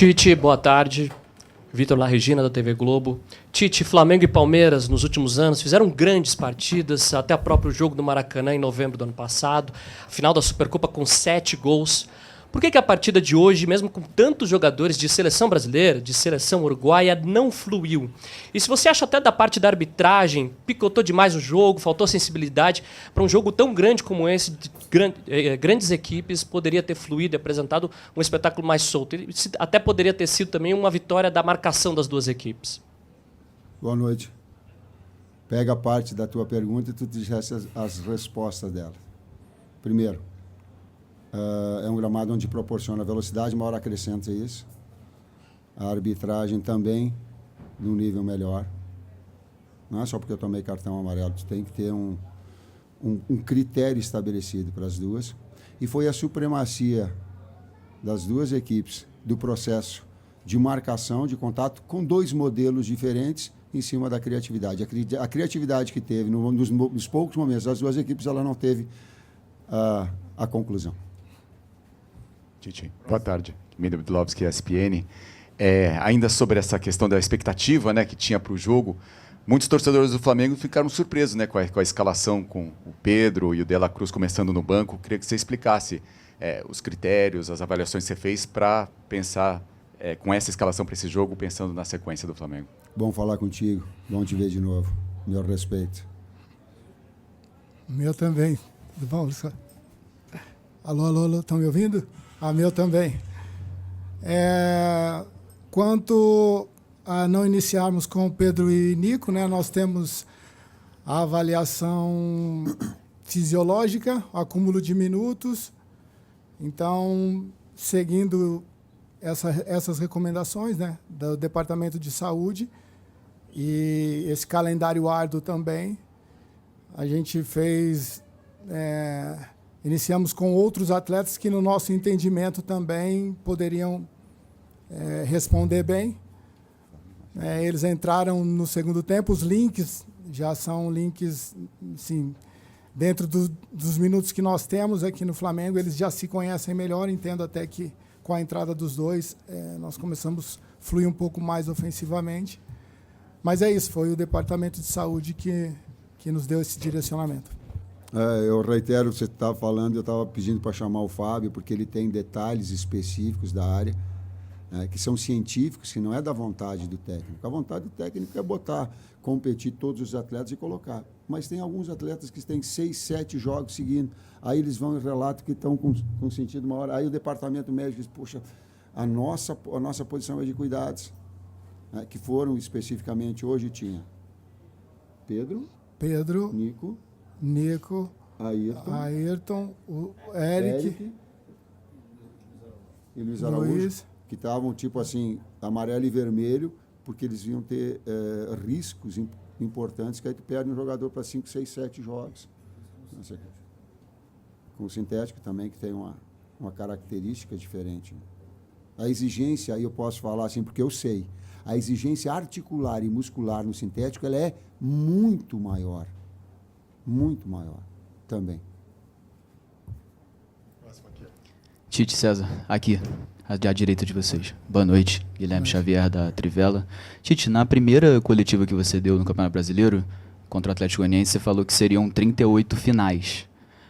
Tite, boa tarde. Vitor La Regina, da TV Globo. Tite, Flamengo e Palmeiras, nos últimos anos, fizeram grandes partidas, até o próprio jogo do Maracanã, em novembro do ano passado. Final da Supercopa com 7 gols. Por que a partida de hoje, mesmo com tantos jogadores de seleção brasileira, de seleção uruguaia, não fluiu? E se você acha até da parte da arbitragem, picotou demais o jogo, faltou sensibilidade, para um jogo tão grande como esse, de grandes equipes, poderia ter fluído e apresentado um espetáculo mais solto. E até poderia ter sido também uma vitória da marcação das duas equipes. Boa noite. Pega a parte da tua pergunta e tu dissesse as respostas dela. Primeiro, é um gramado onde proporciona velocidade, uma hora acrescenta isso. A arbitragem também, num nível melhor. Não é só porque eu tomei cartão amarelo, tu tem que ter um critério estabelecido para as duas. E foi a supremacia das duas equipes do processo de marcação, de contato, com dois modelos diferentes em cima da criatividade. A criatividade que teve nos poucos momentos das duas equipes, ela não teve a conclusão. Tite, boa tarde. Dmitry Budlovski, ESPN. Ainda sobre essa questão da expectativa, né, que tinha para o jogo, muitos torcedores do Flamengo ficaram surpresos, né, com a escalação, com o Pedro e o De La Cruz começando no banco. Queria que você explicasse os critérios, as avaliações que você fez para pensar com essa escalação para esse jogo, pensando na sequência do Flamengo. Bom falar contigo, bom te ver de novo. Meu respeito. Meu também. Tudo bom, Luciano? Alô, estão me ouvindo? Meu também. Quanto a não iniciarmos com Pedro e Nico, né, nós temos a avaliação fisiológica, o acúmulo de minutos. Então, seguindo essas recomendações, né, do Departamento de Saúde e esse calendário árduo também, a gente fez... Iniciamos com outros atletas que, no nosso entendimento, também poderiam responder bem. Eles entraram no segundo tempo. Os links já são links, assim, dentro dos minutos que nós temos aqui no Flamengo, eles já se conhecem melhor. Entendo até que, com a entrada dos dois, nós começamos a fluir um pouco mais ofensivamente. Mas é isso, foi o Departamento de Saúde que nos deu esse direcionamento. Eu reitero o que você estava falando, eu estava pedindo para chamar o Fábio, porque ele tem detalhes específicos da área, que são científicos, que não é da vontade do técnico. A vontade do técnico é competir todos os atletas e colocar. Mas tem alguns atletas que têm 6, 7 jogos seguindo. Aí eles vão e relatam que estão com sentido uma hora. Aí o departamento médico diz, poxa, a nossa posição é de cuidados, que foram especificamente hoje tinha Pedro, Nico, Ayrton, o Eric e Luiz Araújo, que estavam tipo assim, amarelo e vermelho, porque eles iam ter riscos importantes, que aí tu perde um jogador para 5, 6, 7 jogos. Com o sintético também, que tem uma característica diferente. A exigência, aí eu posso falar assim, porque eu sei, a exigência articular e muscular no sintético, ela é muito maior também. Tite, César, aqui, à direita de vocês. Boa noite, Guilherme Xavier, da Trivela. Tite, na primeira coletiva que você deu no Campeonato Brasileiro, contra o Atlético Goianiense, você falou que seriam 38 finais.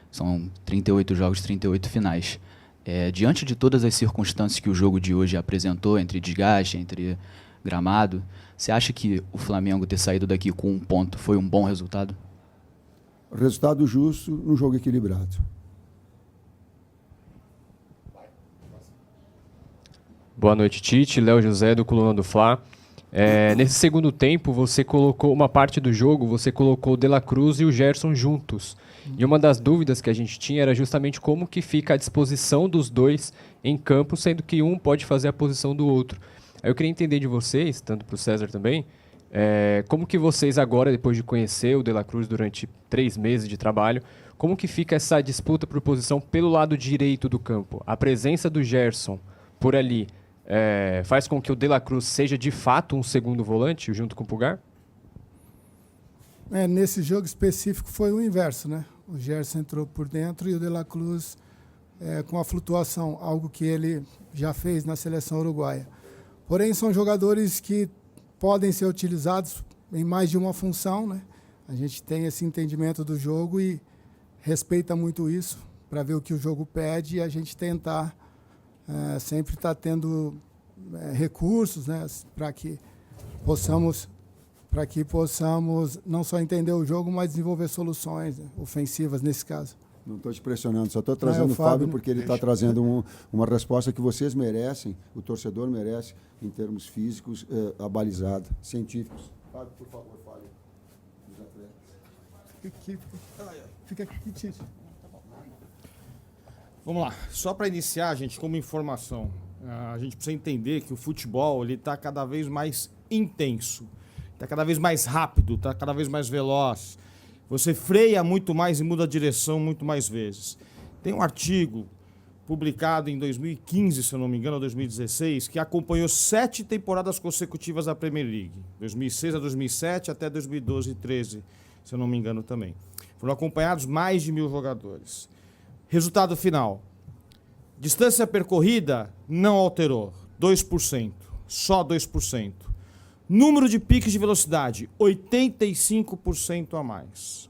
São 38 jogos, 38 finais. Diante de todas as circunstâncias que o jogo de hoje apresentou, entre desgaste, entre gramado, você acha que o Flamengo ter saído daqui com 1 ponto foi um bom resultado? Resultado justo num jogo equilibrado. Boa noite, Tite. Léo José, do Coluna do Fla. Nesse segundo tempo, você colocou uma parte do jogo, você colocou o De La Cruz e o Gerson juntos. E uma das dúvidas que a gente tinha era justamente como que fica a disposição dos dois em campo, sendo que um pode fazer a posição do outro. Aí eu queria entender de vocês, tanto para o César também, como que vocês agora, depois de conhecer o De La Cruz durante 3 meses de trabalho, como que fica essa disputa por posição pelo lado direito do campo? A presença do Gerson por ali faz com que o De La Cruz seja de fato um segundo volante junto com o Pulgar? Nesse jogo específico foi o inverso, né? O Gerson entrou por dentro e o De La Cruz com a flutuação, algo que ele já fez na seleção uruguaia. Porém, são jogadores que podem ser utilizados em mais de uma função, né? A gente tem esse entendimento do jogo e respeita muito isso para ver o que o jogo pede e a gente tentar sempre estar tendo recursos, né? Para que possamos não só entender o jogo, mas desenvolver soluções, né, ofensivas nesse caso. Não estou te pressionando, só estou trazendo o Fábio porque ele está trazendo uma resposta que vocês merecem, o torcedor merece, em termos físicos, abalizada, científicos. Fábio, por favor, fale dos atletas. Fica aqui, Tite. Vamos lá. Só para iniciar, gente, como informação, a gente precisa entender que o futebol está cada vez mais intenso, está cada vez mais rápido, está cada vez mais veloz. Você freia muito mais e muda a direção muito mais vezes. Tem um artigo publicado em 2015, se eu não me engano, ou 2016, que acompanhou 7 temporadas consecutivas da Premier League. 2006 a 2007 até 2012 e 13, se eu não me engano também. Foram acompanhados mais de 1.000 jogadores. Resultado final. Distância percorrida não alterou, 2%, só 2%. Número de piques de velocidade, 85% a mais.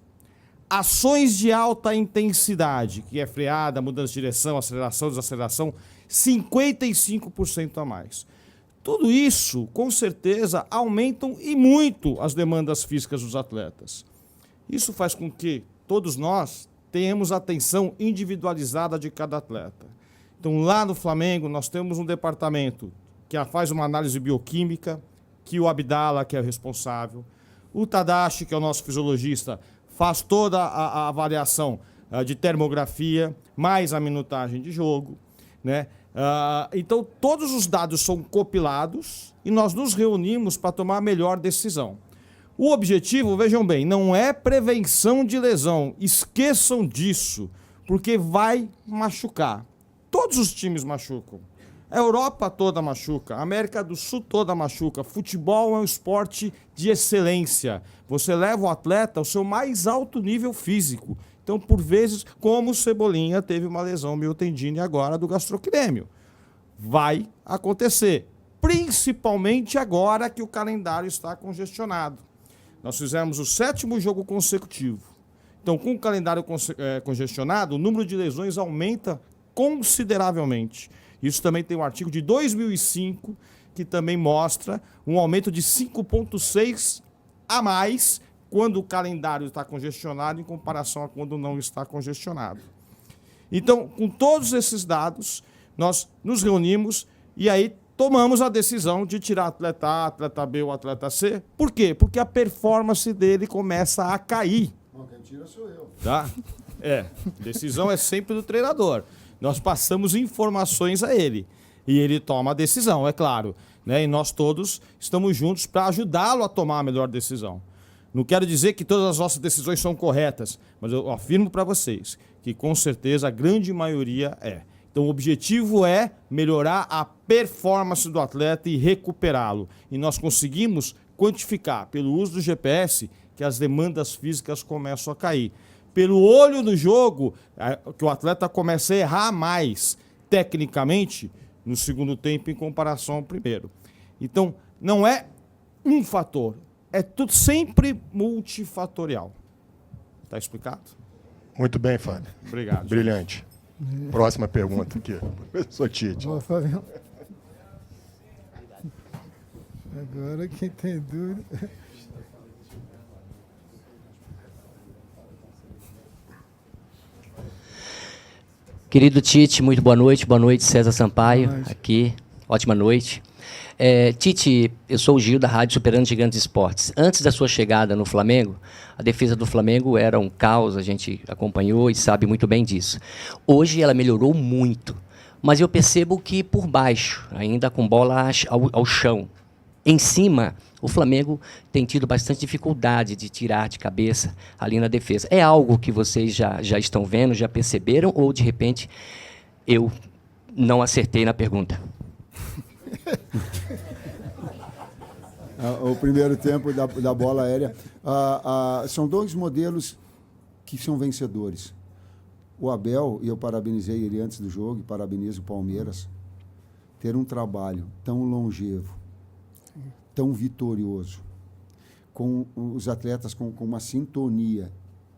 Ações de alta intensidade, que é freada, mudança de direção, aceleração, desaceleração, 55% a mais. Tudo isso, com certeza, aumentam e muito as demandas físicas dos atletas. Isso faz com que todos nós tenhamos atenção individualizada de cada atleta. Então, lá no Flamengo, nós temos um departamento que faz uma análise bioquímica, que o Abdala, que é o responsável, o Tadashi, que é o nosso fisiologista, faz toda a avaliação de termografia, mais a minutagem de jogo, né? Então, todos os dados são compilados e nós nos reunimos para tomar a melhor decisão. O objetivo, vejam bem, não é prevenção de lesão. Esqueçam disso, porque vai machucar. Todos os times machucam. A Europa toda machuca, a América do Sul toda machuca. Futebol é um esporte de excelência. Você leva o atleta ao seu mais alto nível físico. Então, por vezes, como o Cebolinha teve uma lesão miotendine agora do gastrocnêmio. Vai acontecer, principalmente agora que o calendário está congestionado. Nós fizemos o 7º jogo consecutivo. Então, com o calendário congestionado, o número de lesões aumenta consideravelmente. Isso também tem um artigo de 2005 que também mostra um aumento de 5,6 a mais quando o calendário está congestionado em comparação a quando não está congestionado. Então, com todos esses dados, nós nos reunimos e aí tomamos a decisão de tirar atleta A, atleta B ou atleta C. Por quê? Porque a performance dele começa a cair. Não, quem tira sou eu. Tá? Decisão é sempre do treinador. Nós passamos informações a ele e ele toma a decisão, é claro, né? E nós todos estamos juntos para ajudá-lo a tomar a melhor decisão. Não quero dizer que todas as nossas decisões são corretas, mas eu afirmo para vocês que com certeza a grande maioria é. Então o objetivo é melhorar a performance do atleta e recuperá-lo. E nós conseguimos quantificar pelo uso do GPS que as demandas físicas começam a cair. Pelo olho do jogo, que o atleta começa a errar mais tecnicamente no segundo tempo em comparação ao primeiro. Então, não é um fator, é tudo sempre multifatorial. Está explicado? Muito bem, Fábio. Obrigado. Brilhante. Próxima pergunta aqui, professor Tite. Boa, Fabião. Agora quem tem dúvida... Querido Tite, muito boa noite. Boa noite, César Sampaio, aqui. Ótima noite. Tite, eu sou o Gil, da Rádio Superando Gigantes Esportes. Antes da sua chegada no Flamengo, a defesa do Flamengo era um caos, a gente acompanhou e sabe muito bem disso. Hoje ela melhorou muito, mas eu percebo que por baixo, ainda com bola ao chão, em cima, o Flamengo tem tido bastante dificuldade de tirar de cabeça ali na defesa. É algo que vocês já estão vendo, já perceberam, ou de repente eu não acertei na pergunta? O primeiro tempo da bola aérea. São dois modelos que são vencedores. O Abel, e eu parabenizei ele antes do jogo, e parabenizo o Palmeiras, ter um trabalho tão longevo, tão vitorioso, com os atletas com uma sintonia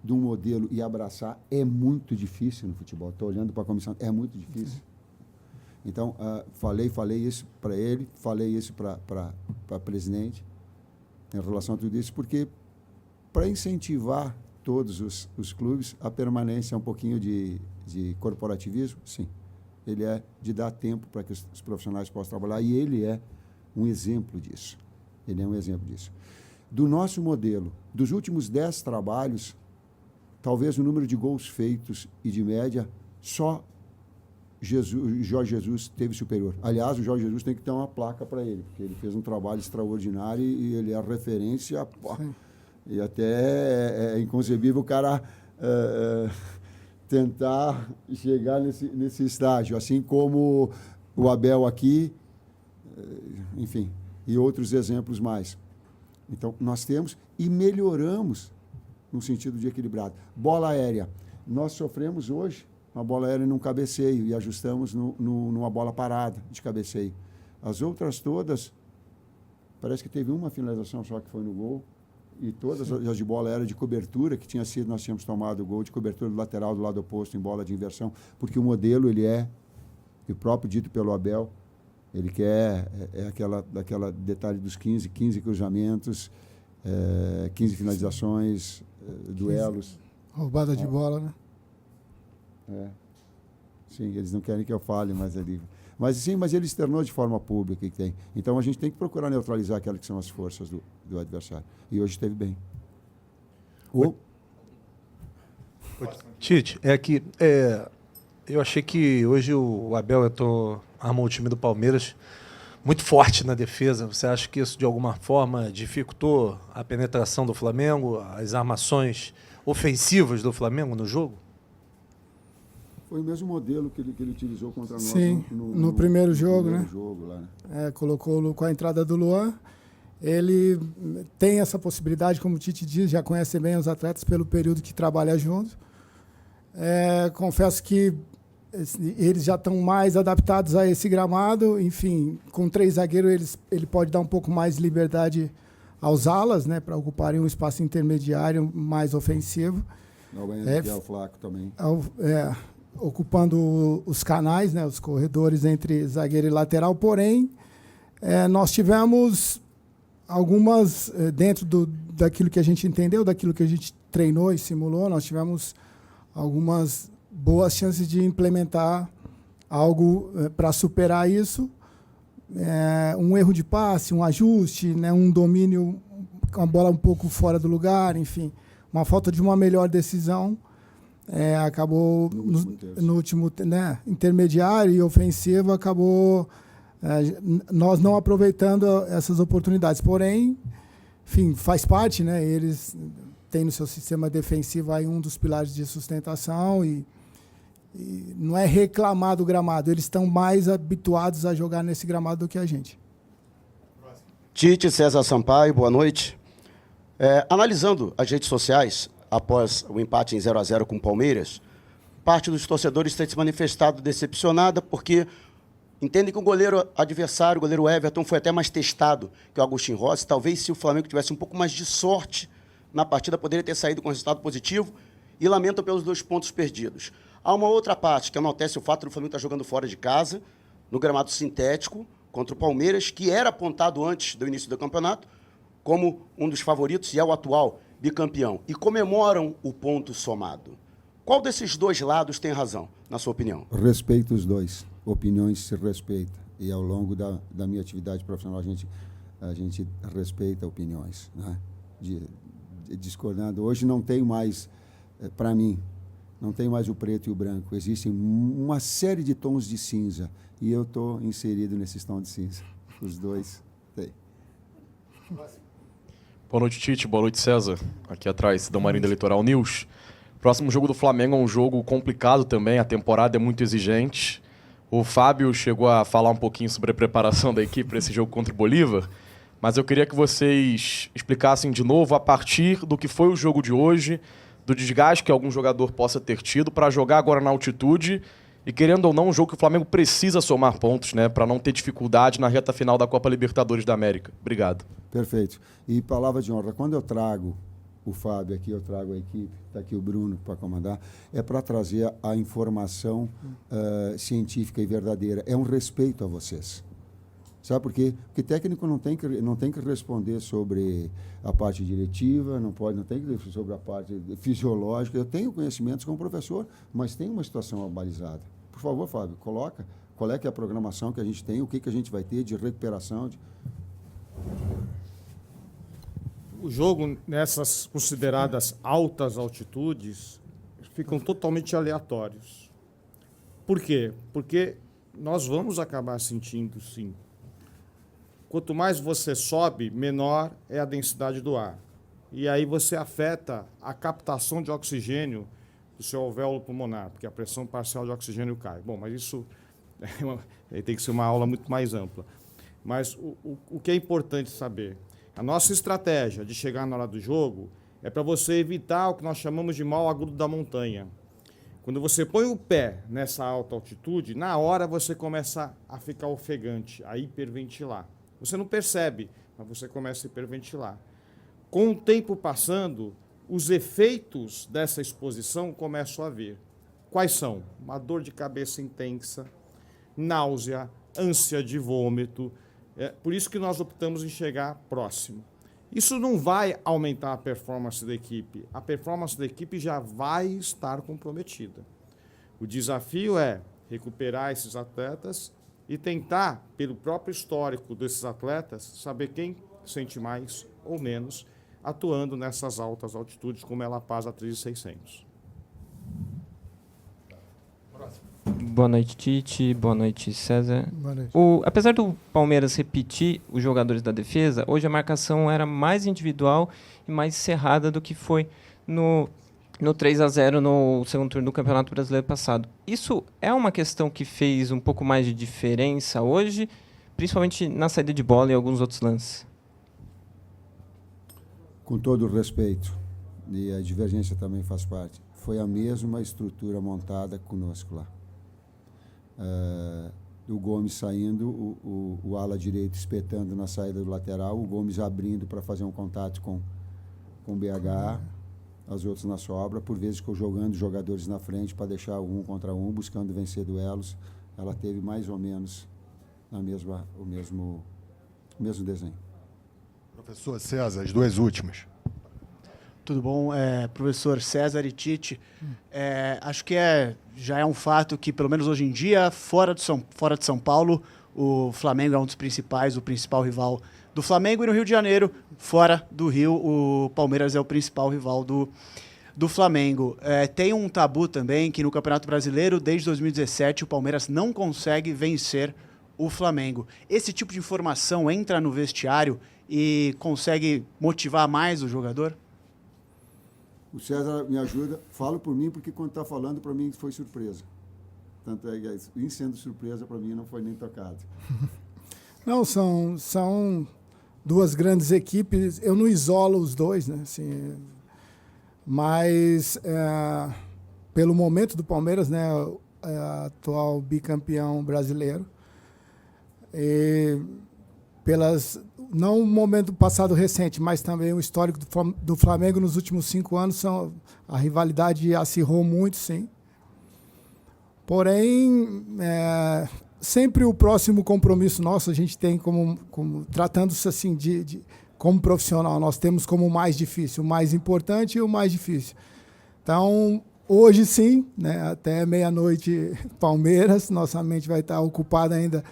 de um modelo e abraçar, é muito difícil no futebol. Estou olhando para a comissão, é muito difícil. Então, falei isso para ele, falei isso para a presidente, em relação a tudo isso, porque para incentivar todos os clubes, a permanência é um pouquinho de corporativismo, sim. Ele é de dar tempo para que os profissionais possam trabalhar, e ele é um exemplo disso. Ele é um exemplo disso. Do nosso modelo, dos últimos 10 trabalhos, talvez o número de gols feitos e de média, só Jorge Jesus teve superior. Aliás, o Jorge Jesus tem que ter uma placa para ele, porque ele fez um trabalho extraordinário e ele é a referência. E até é inconcebível o cara tentar chegar nesse estágio, assim como o Abel aqui, enfim, e outros exemplos mais. Então, nós temos e melhoramos no sentido de equilibrado. Bola aérea. Nós sofremos hoje uma bola aérea num cabeceio e ajustamos numa bola parada de cabeceio. As outras todas, parece que teve uma finalização só que foi no gol, e todas as de bola aérea de cobertura, que tinha sido, nós tínhamos tomado o gol de cobertura do lateral do lado oposto em bola de inversão, porque o modelo, ele é, e o próprio dito pelo Abel, ele quer aquela detalhe dos 15 cruzamentos, 15 finalizações, duelos. Roubada de bola, né? Sim, eles não querem que eu fale, mas ele... Mas ele externou de forma pública que tem. Então, a gente tem que procurar neutralizar aquelas que são as forças do adversário. E hoje esteve bem. Tite, eu achei que hoje o Abel armou o time do Palmeiras muito forte na defesa. Você acha que isso, de alguma forma, dificultou a penetração do Flamengo, as armações ofensivas do Flamengo no jogo? Foi o mesmo modelo que ele utilizou contra nós. Sim, no primeiro jogo, né? Jogo, lá, né? Colocou com a entrada do Luan. Ele tem essa possibilidade, como o Tite diz, já conhece bem os atletas pelo período que trabalha junto. Confesso que eles já estão mais adaptados a esse gramado. Enfim, com 3 zagueiros, ele pode dar um pouco mais de liberdade aos alas, né, para ocuparem um espaço intermediário mais ofensivo. Que é o Flaco também. Ocupando os canais, né, os corredores entre zagueiro e lateral. Porém, nós tivemos algumas, dentro daquilo que a gente entendeu, daquilo que a gente treinou e simulou, nós tivemos algumas boas chances de implementar algo para superar isso. Um erro de passe, um ajuste, né, um domínio com a bola um pouco fora do lugar, enfim, uma falta de uma melhor decisão. Acabou no último, né, intermediário e ofensivo, acabou nós não aproveitando essas oportunidades. Porém, enfim, faz parte, né? Eles têm no seu sistema defensivo aí um dos pilares de sustentação e não é reclamar do gramado, eles estão mais habituados a jogar nesse gramado do que a gente. Tite, César Sampaio, boa noite. Analisando as redes sociais, após o empate em 0-0 com o Palmeiras, parte dos torcedores tem se manifestado decepcionada porque entendem que o goleiro adversário, o goleiro Everton, foi até mais testado que o Agustin Rossi. Talvez, se o Flamengo tivesse um pouco mais de sorte na partida, poderia ter saído com resultado positivo, e lamentam pelos 2 pontos perdidos. Há uma outra parte que enaltece o fato do Flamengo estar jogando fora de casa, no gramado sintético, contra o Palmeiras, que era apontado antes do início do campeonato como um dos favoritos e é o atual bicampeão, e comemoram o ponto somado. Qual desses 2 lados tem razão, na sua opinião? Respeito os dois. Opiniões se respeitam. E ao longo da minha atividade profissional, a gente respeita opiniões, né? Discordando. Hoje não tem mais, para mim, não tem mais o preto e o branco. Existem uma série de tons de cinza. E eu estou inserido nesses tons de cinza. Os dois têm. Boa noite, Tite. Boa noite, César. Aqui atrás, da Marinda Eleitoral News. Próximo jogo do Flamengo é um jogo complicado também. A temporada é muito exigente. O Fábio chegou a falar um pouquinho sobre a preparação da equipe para esse jogo contra o Bolívar. Mas eu queria que vocês explicassem de novo, a partir do que foi o jogo de hoje, do desgaste que algum jogador possa ter tido para jogar agora na altitude E querendo ou não, um jogo que o Flamengo precisa somar pontos, né, para não ter dificuldade na reta final da Copa Libertadores da América. Obrigado. Perfeito. E palavra de honra, quando eu trago o Fábio aqui, eu trago a equipe, está aqui o Bruno para comandar, é para trazer a informação científica e verdadeira. É um respeito a vocês. Sabe por quê? Porque técnico não tem que responder sobre a parte diretiva, não tem que responder sobre a parte fisiológica. Eu tenho conhecimentos como professor, mas tem uma situação abalizada. Por favor, Fábio, coloca qual é que é a programação que a gente tem, o que a gente vai ter de recuperação. O jogo, nessas consideradas altas altitudes, ficam totalmente aleatórios. Por quê? Porque nós vamos acabar sentindo, sim. Quanto mais você sobe, menor é a densidade do ar. E aí você afeta a captação de oxigênio do seu alvéolo pulmonar, porque a pressão parcial de oxigênio cai. Bom, mas isso tem que ser uma aula muito mais ampla. Mas o que é importante saber? A nossa estratégia de chegar na hora do jogo é para você evitar o que nós chamamos de mal agudo da montanha. Quando você põe o pé nessa alta altitude, na hora você começa a ficar ofegante, a hiperventilar. Você não percebe, mas você começa a hiperventilar. Com o tempo passando, os efeitos dessa exposição começam a vir. Quais são? Uma dor de cabeça intensa, náusea, ânsia de vômito. Por isso que nós optamos em chegar próximo. Isso não vai aumentar a performance da equipe. A performance da equipe já vai estar comprometida. O desafio é recuperar esses atletas e tentar, pelo próprio histórico desses atletas, saber quem sente mais ou menos atuando nessas altas altitudes, como é La Paz a 3.600. Boa noite, Tite. Boa noite, César. Boa noite. Apesar do Palmeiras repetir os jogadores da defesa, hoje a marcação era mais individual e mais cerrada do que foi no 3-0 no segundo turno do Campeonato Brasileiro passado. Isso é uma questão que fez um pouco mais de diferença hoje, principalmente na saída de bola e alguns outros lances? Com todo o respeito, e a divergência também faz parte, foi a mesma estrutura montada conosco lá. O Gomes saindo, o ala direito espetando na saída do lateral, o Gomes abrindo para fazer um contato com o BH, as outras na sobra, por vezes jogando jogadores na frente para deixar um contra um, buscando vencer duelos. Ela teve mais ou menos o mesmo desenho. Professor César, as duas últimas. Tudo bom? Professor César e Tite, acho que já é um fato que, pelo menos hoje em dia, fora de São Paulo, o Flamengo é um dos principais, o principal rival do Flamengo, e no Rio de Janeiro, fora do Rio, o Palmeiras é o principal rival do Flamengo. Tem um tabu também que no Campeonato Brasileiro, desde 2017, o Palmeiras não consegue vencer o Flamengo. Esse tipo de informação entra no vestiário e consegue motivar mais o jogador? O César me ajuda, falo por mim, porque quando está falando, para mim foi surpresa. Tanto é que, em sendo surpresa, para mim não foi nem tocado. Não, são duas grandes equipes. Eu não isolo os dois, né? Assim, mas, pelo momento do Palmeiras, né, atual bicampeão brasileiro, e não o momento passado recente, mas também o histórico do Flamengo nos últimos 5 anos, a rivalidade acirrou muito, sim. Porém, sempre o próximo compromisso nosso, a gente tem tratando-se assim como profissional, nós temos como o mais difícil, o mais importante e o mais difícil. Então, hoje sim, né, até meia-noite, Palmeiras, nossa mente vai estar ocupada ainda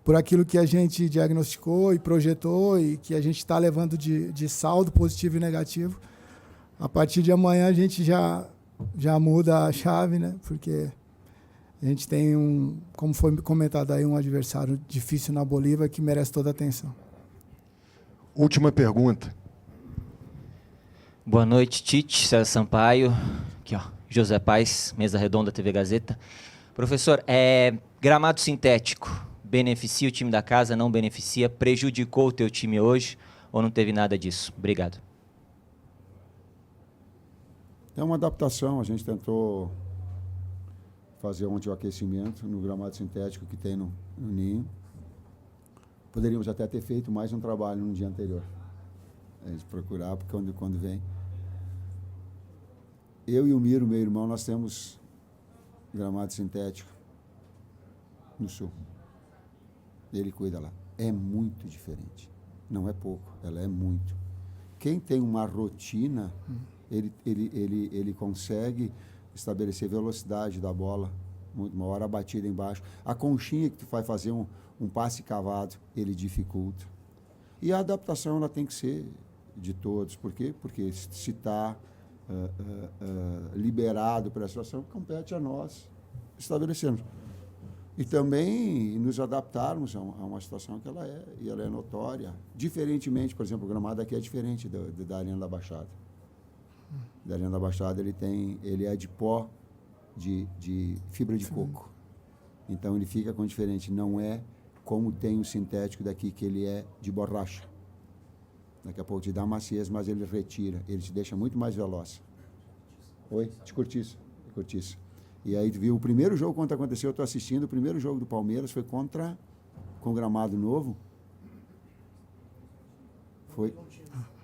por aquilo que a gente diagnosticou e projetou e que a gente está levando de saldo positivo e negativo. A partir de amanhã a gente já muda a chave, né? Porque a gente tem como foi comentado aí, um adversário difícil na Bolívia que merece toda a atenção. Última pergunta. Boa noite, Tite, César Sampaio. Aqui, ó, José Paes, Mesa Redonda, TV Gazeta. Professor, gramado sintético beneficia o time da casa, não beneficia? Prejudicou o teu time hoje ou não teve nada disso? Obrigado. É uma adaptação, a gente tentou fazer ontem o aquecimento no gramado sintético que tem no ninho. Poderíamos até ter feito mais um trabalho no dia anterior. A gente procurar, porque quando vem... Eu e o Miro, meu irmão, nós temos gramado sintético no sul. Ele cuida lá. É muito diferente. Não é pouco, ela é muito. Quem tem uma rotina, ele consegue estabelecer velocidade da bola, uma hora a batida embaixo. A conchinha que tu vai fazer um passe cavado, ele dificulta. E a adaptação ela tem que ser de todos. Por quê? Porque se está liberado para a situação, compete a nós estabelecermos. E também nos adaptarmos a uma situação que ela é notória. Diferentemente, por exemplo, o gramado aqui é diferente da Arena da Baixada. Da Arena da Baixada ele é de pó de fibra de coco. Então ele fica com diferente. Não é como tem o sintético daqui, que ele é de borracha. Daqui a pouco te dá maciez, mas ele retira. Ele te deixa muito mais veloz. Oi? De cortiça. E aí, viu, o primeiro jogo, quando aconteceu, eu estou assistindo, o primeiro jogo do Palmeiras foi com o gramado novo. Foi.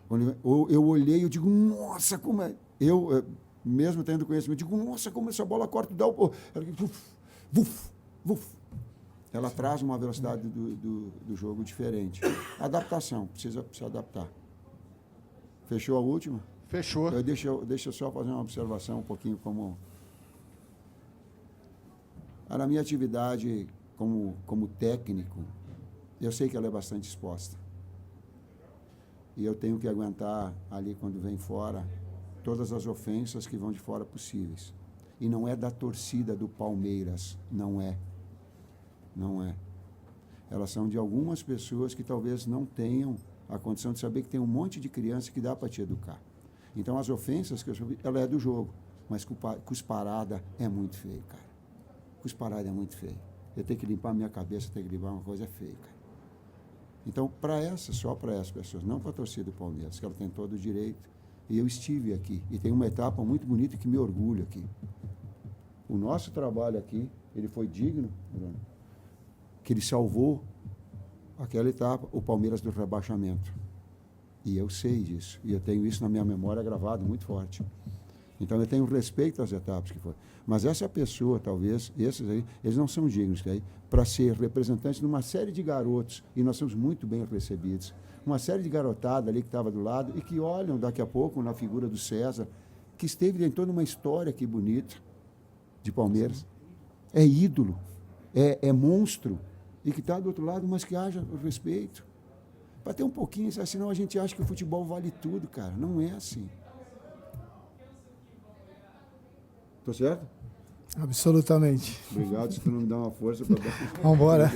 Quando eu olhei, eu digo, nossa, como é... Eu, mesmo tendo conhecimento, digo, nossa, como essa bola corta, dá o... Ela traz uma velocidade do jogo diferente. Adaptação, precisa adaptar. Fechou a última? Fechou. Deixa eu só fazer uma observação um pouquinho como... Na minha atividade como técnico, eu sei que ela é bastante exposta. E eu tenho que aguentar ali, quando vem fora, todas as ofensas que vão de fora possíveis. E não é da torcida do Palmeiras, não é. Não é. Elas são de algumas pessoas que talvez não tenham a condição de saber que tem um monte de criança que dá para te educar. Então, as ofensas que eu sofri, ela é do jogo. Mas cusparada é muito feio, cara. Cusparada é muito feio. Eu tenho que limpar a minha cabeça, tenho que limpar uma coisa feia, cara. Então, só para essas pessoas, não para a torcida do Palmeiras, que ela tem todo o direito. E eu estive aqui. E tem uma etapa muito bonita que me orgulha aqui. O nosso trabalho aqui, ele foi digno, Bruno, que ele salvou aquela etapa, o Palmeiras do rebaixamento. E eu sei disso. E eu tenho isso na minha memória gravado muito forte. Então, eu tenho respeito às etapas que foram. Mas essa pessoa, talvez, esses aí, eles não são dignos para ser representantes de uma série de garotos, e nós somos muito bem recebidos. Uma série de garotada ali que estava do lado e que olham daqui a pouco na figura do César, que esteve em toda uma história aqui bonita de Palmeiras. É ídolo, é monstro, e que está do outro lado, mas que haja o respeito. Para ter um pouquinho, senão a gente acha que o futebol vale tudo, cara. Não é assim. Tô certo? Absolutamente. Obrigado, se tu não me dá uma força para... Vamos embora.